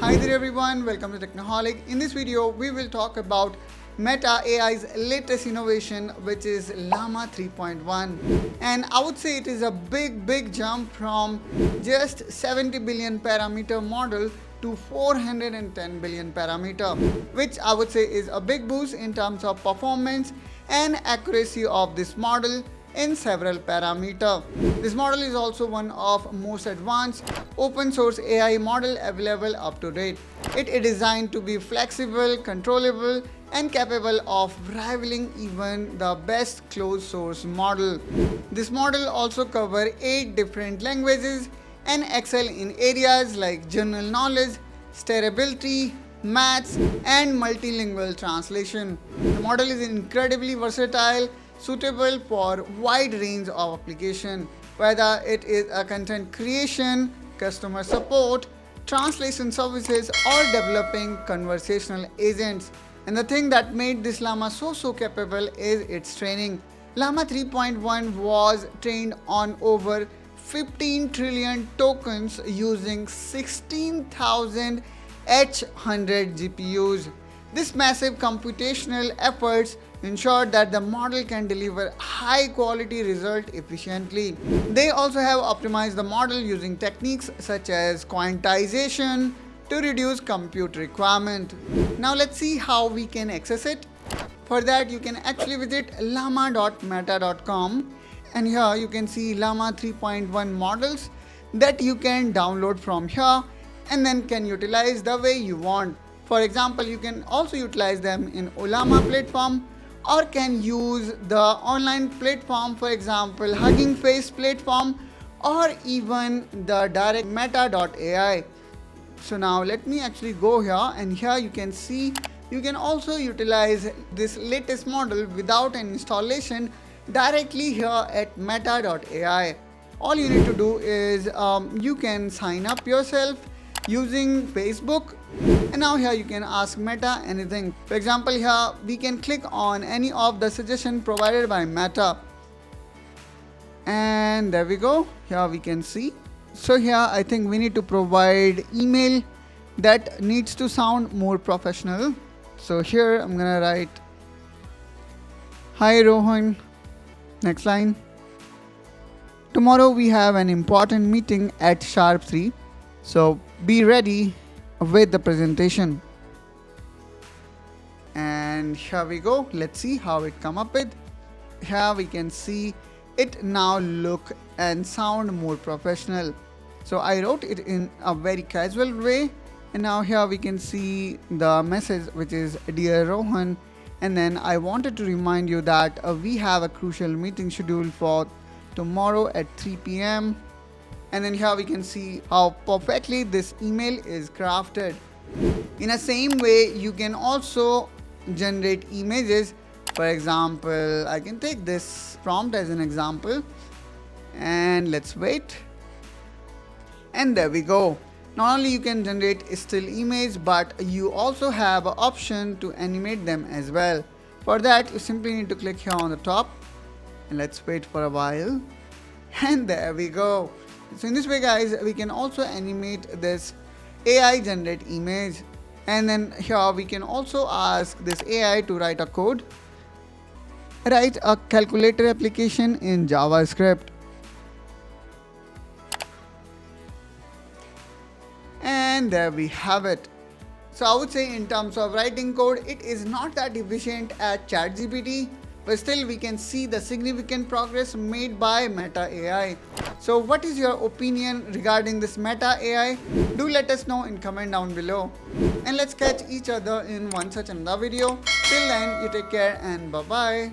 Hi there everyone, welcome to Technoholic. In this video, we will talk about Meta AI's latest innovation, which is Llama 3.1. And I would say it is a big jump from just 70 billion parameter model to 410 billion parameter, which I would say is a big boost in terms of performance and accuracy of this model in several parameters. This model is also one of most advanced open source AI model available up to date. It is designed to be flexible, controllable, and capable of rivaling even the best closed source model. This model also covers 8 different languages and excel in areas like general knowledge, steerability, maths, and multilingual translation. The model is incredibly versatile, suitable for wide range of application, whether it is a content creation, customer support, translation services, or developing conversational agents. And the thing that made this Llama so capable is its training. Llama 3.1 was trained on over 15 trillion tokens using 16,000 H100 GPUs. This massive computational efforts ensure that the model can deliver high quality result efficiently. They also have optimized the model using techniques such as quantization to reduce compute requirement. Now let's see how we can access it. For that, you can actually visit llama.meta.com, and here you can see Llama 3.1 models that you can download from here and then can utilize the way you want. For example, you can also utilize them in Llama platform, or can use the online platform, for example Hugging Face platform, or even the direct meta.ai. So now let me actually go here, and here you can see you can also utilize this latest model without an installation directly here at meta.ai. All you need to do is you can sign up yourself using Facebook, and now here you can ask Meta anything. For example, here we can click on any of the suggestions provided by Meta, and there we go. Here we can see. So here I think we need to provide email that needs to sound more professional. So here I'm gonna write, "Hi Rohan." Next line, "Tomorrow we have an important meeting at sharp 3. So be ready with the presentation." And here we go. Let's see how it come up with. Here we can see it now look and sound more professional. So I wrote it in a very casual way, and now here we can see the message, which is, "Dear Rohan," and then I wanted to remind you that we have a crucial meeting scheduled for tomorrow at 3 p.m. And then here we can see how perfectly this email is crafted. In the same way, you can also generate images. For example, I can take this prompt as an example, and let's wait. And there we go. Not only you can generate a still image, but you also have an option to animate them as well. For that, you simply need to click here on the top, and let's wait for a while. And there we go. So in this way, guys, we can also animate this AI generate image, and then here we can also ask this AI to write a code. Write a calculator application in JavaScript. And there we have it. So I would say in terms of writing code, it is not that efficient as ChatGPT, but still we can see the significant progress made by Meta AI. So what is your opinion regarding this Meta AI? Do let us know in comment down below. And let's catch each other in one such another video. Till then, you take care and bye bye.